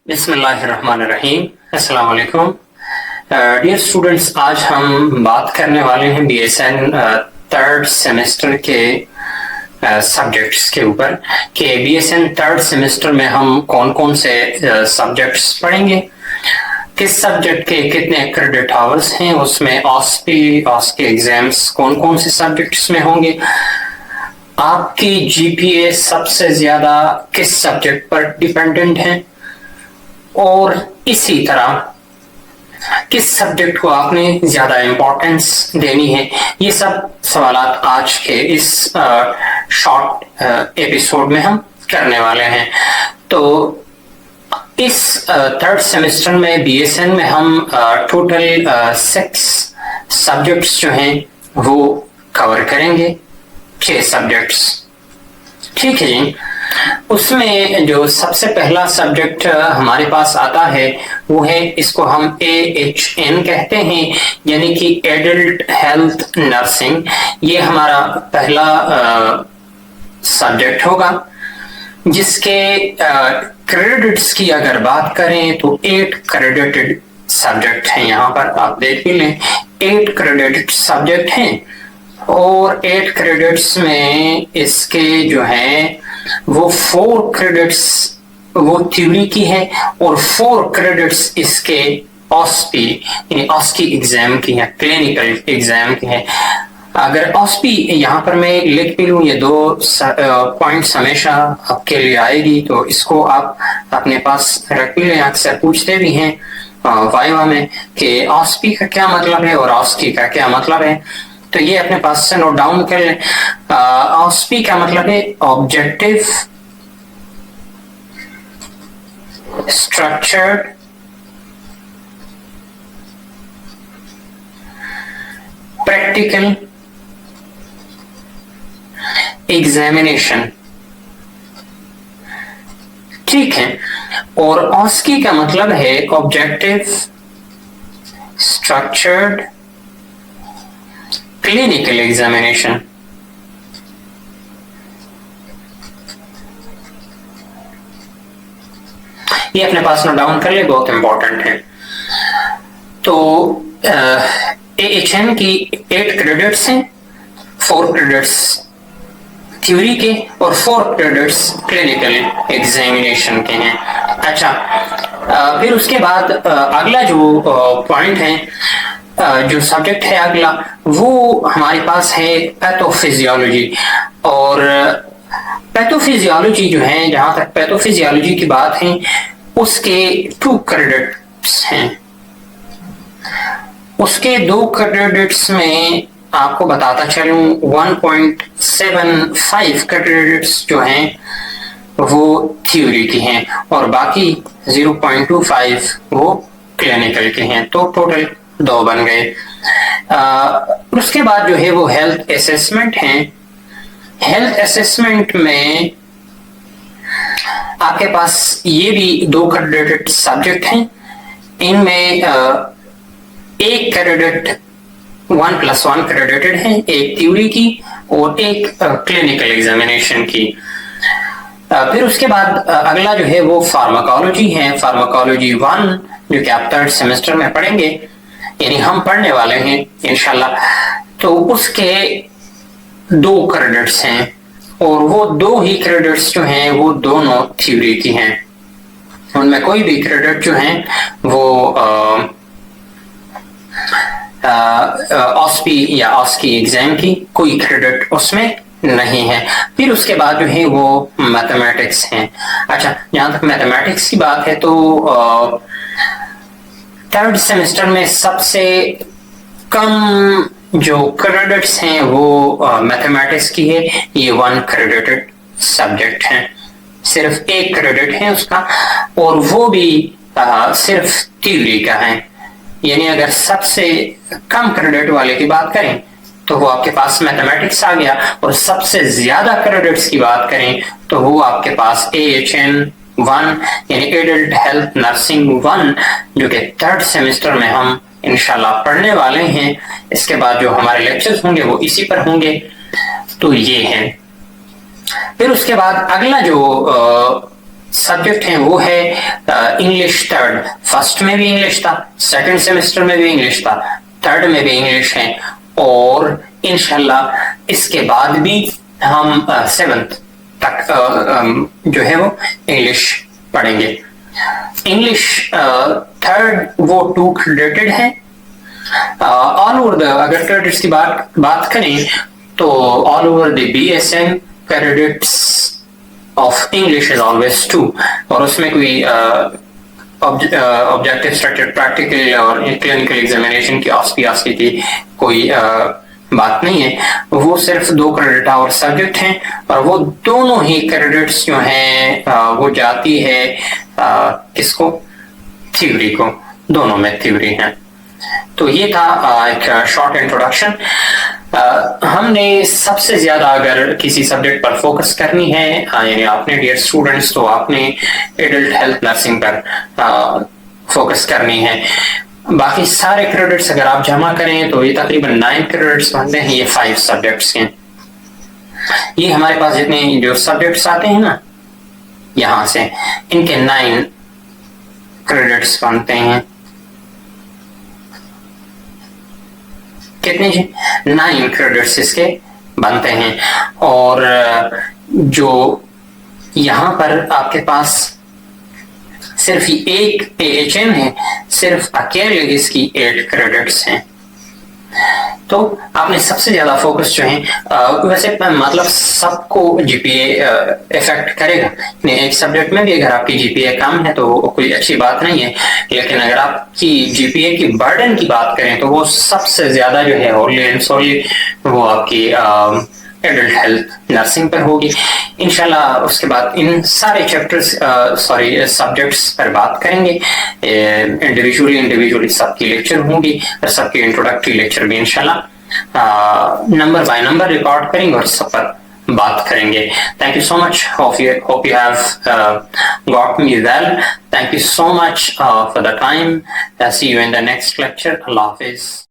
بسم اللہ الرحمن الرحیم. السلام علیکم ڈیئر اسٹوڈینٹس. آج ہم بات کرنے والے ہیں B S N third semester کے سبجیکٹس کے اوپر کہ B S N third semester میں ہم کون کون سے سبجیکٹس پڑھیں گے, کس سبجیکٹ کے کتنے کریڈٹ آورس ہیں, اس میں آس کے ایگزامس کون کون سے سبجیکٹس میں ہوں گے, آپ کی جی پی اے سب سے زیادہ کس سبجیکٹ پر ڈیپینڈنٹ ہیں, اور اسی طرح کس سبجیکٹ کو آپ نے زیادہ امپورٹنس دینی ہے. یہ سب سوالات آج کے اس شارٹ ایپیسوڈ میں ہم کرنے والے ہیں. تو اس تھرڈ سیمسٹر میں بی ایس این میں ہم ٹوٹل 6 سبجیکٹس جو ہیں وہ کور کریں گے, 6 سبجیکٹس. ٹھیک ہے جی. اس میں جو سب سے پہلا سبجیکٹ ہمارے پاس آتا ہے وہ ہے, اس کو ہم AHN کہتے ہیں, یعنی کہ ایڈلٹ ہیلتھ نرسنگ. یہ ہمارا پہلا سبجیکٹ ہوگا, جس کے کریڈٹس کی اگر بات کریں تو 8 کریڈٹڈ سبجیکٹ ہیں. یہاں پر آپ دیکھ بھی لیں 8 کریڈٹڈ سبجیکٹ ہیں, اور 8 کریڈٹس میں اس کے جو ہیں وہ 4 کریڈٹس وہ تھیوری کی ہے, اور 4 کریڈٹس اس کے آسپی یعنی آسکی ایگزام کی ہیں, کلینکل ایگزام کی ہیں. اگر آسپی یہاں پر میں لکھ بھی لوں, یہ 2 پوائنٹس ہمیشہ آپ کے لیے آئے گی, تو اس کو آپ اپنے پاس رکھ بھی لیں. اکثر پوچھتے بھی ہیں وائوا میں کہ آسپی کا کیا مطلب ہے اور آسکی کا کیا مطلب ہے, تو یہ اپنے پاس سے نوٹ ڈاؤن کر لیں. آسپی کا مطلب ہے آبجیکٹو اسٹرکچرڈ پریکٹیکل ایگزامینیشن. ٹھیک ہے. اور آسکی کا مطلب ہے آبجیکٹو اسٹرکچرڈ کلینکل ایگزامینیشن. یہ اپنے پاس نوٹ ڈاؤن کر لیں, بہت امپورٹنٹ ہے. تو AHN کی 8 کریڈٹس ہیں, 4 کریڈٹس تھیوری کے اور 4 کریڈٹس کلینکل ایگزامینیشن کے ہیں. اچھا, پھر اس کے بعد اگلا جو پوائنٹ ہے, جو سبجیکٹ ہے اگلا, وہ ہمارے پاس ہے پیتھوفیزیولوجی. اور پیتھوفیزیولوجی جو ہے, جہاں تک پیتھوفیزیولوجی کی بات ہے, اس کے 2 کریڈٹس ہیں. اس کے 2 کریڈٹس میں آپ کو بتاتا چلوں 1.75 کریڈٹس جو ہیں وہ تھیوری کی ہیں, اور باقی 0.25 وہ کلینکل کے ہیں. تو ٹوٹل 2 بن گئے. اس کے بعد جو ہے وہ ہیلتھ اسیسمنٹ ہیں. ہیلتھ اسیسمنٹ میں آپ کے پاس یہ بھی 2 کریڈٹ سبجیکٹ ہیں. ان میں ایک کریڈٹ 1+1 کریڈٹڈ ہے, ایک تھیوری کی اور ایک کلینکل ایگزامینیشن کی. پھر اس کے بعد اگلا جو ہے وہ فارماکالوجی ہے, فارماکالوجی 1, جو کہ آپ 3rd سیمسٹر میں پڑھیں گے, یعنی ہم پڑھنے والے ہیں انشاءاللہ. تو اس کے 2 کریڈٹس ہیں, اور وہ 2 ہی کریڈٹس جو ہیں وہ دونوں تھیوری کی ہیں. ان میں کوئی بھی کریڈٹ جو ہیں وہ آسپی یا آسکی ایگزام کی کوئی کریڈٹ اس میں نہیں ہے. پھر اس کے بعد جو ہے وہ میتھمیٹکس ہیں. اچھا, جہاں تک میتھمیٹکس کی بات ہے تو 3rd سیمسٹر میں سب سے کم جو کریڈٹس ہیں وہ میتھمیٹکس کی ہے. یہ 1 کریڈٹڈ سبجیکٹ ہیں, صرف 1 کریڈٹ ہے اس کا, اور وہ بھی صرف تھیوری کا ہے. یعنی اگر سب سے کم کریڈٹ والے کی بات کریں تو وہ آپ کے پاس میتھمیٹکس آ گیا, اور سب سے زیادہ کریڈٹس کی بات کریں تو وہ آپ کے پاس AHN 1 یعنی ایڈلٹ ہیلتھ نرسنگ 1, جو کہ 3rd سیمسٹر میں ہم انشاءاللہ پڑھنے والے ہیں. اس کے بعد جو ہمارے لیکچرز ہوں گے وہ اسی پر ہوں گے. تو یہ ہے. پھر اس کے بعد اگلا جو سبجیکٹ ہیں وہ ہے انگلش تھرڈ. فرسٹ میں بھی انگلش تھا, سیکنڈ سیمسٹر میں بھی انگلش تھا, تھرڈ میں بھی انگلش ہے, اور انشاءاللہ اس کے بعد بھی ہم سیونتھ تک جو ہے وہ انگلش پڑھیں گے. انگلش تھرڈ وہ 2 کریڈٹڈ ہے. آل اوور دا اگر کریڈٹس کی بات کریں تو all over the B S N credits of English is always 2, اور اس میں کوئی آبجیکٹیو اسٹرکچر پریکٹیکل اور کلینکل ایگزامینیشن کی آسپی کی کوئی بات نہیں ہے. وہ صرف 2 کریڈٹ اور سبجیکٹ ہیں, اور وہ دونوں ہی کریڈٹس جو ہیں وہ جاتی ہے کس کو, تھیوری کو. دونوں میں تھیوری ہیں. تو یہ تھا ایک شارٹ انٹروڈکشن. ہم نے سب سے زیادہ اگر کسی سبجیکٹ پر فوکس کرنی ہے, یعنی آپ نے ڈیئر اسٹوڈنٹس تو آپ نے ایڈلٹ ہیلتھ نرسنگ پر فوکس کرنی ہے. باقی سارے کریڈٹس اگر آپ جمع کریں تو یہ تقریباً 9 کریڈٹس بنتے ہیں. یہ 5 سبجیکٹس ہیں. یہ ہمارے پاس جتنے جو سبجیکٹس آتے ہیں نا یہاں سے, ان کے 9 کریڈٹس بنتے ہیں. کتنے جی؟ 9 کریڈٹس اس کے بنتے ہیں. اور جو یہاں پر آپ کے پاس صرف ایک اے ایچ ایم ہے, صرف اکیلے اس کی 8 کریڈٹس ہیں. تو آپ نے سب سے زیادہ فوکس جو ہے, ویسے مطلب سب کو جی پی اے افیکٹ کرے گا. ایک سبجیکٹ میں بھی اگر آپ کی جی پی اے کم ہے تو کوئی اچھی بات نہیں ہے, لیکن اگر آپ کی جی پی اے کی برڈن کی بات کریں تو وہ سب سے زیادہ جو ہے اونلی اینڈ سولی وہ آپ کی ایڈلٹ ہیلتھ نرسنگ پر ہوگی. انشاءاللہ اس کے بعد ان سارے سبجیکٹس پر بات کریں گے. انڈیویجولی سب کی لیکچر ہوں گی, اور سب کی انٹروڈکٹری لیکچر بھی انشاءاللہ نمبر بائی نمبر ریکارڈ کریں گے اور سب پر بات کریں گے. Thank you so much. Hope you have got me well. Thank you so much for the time. See you in the next lecture. Allah Hafiz.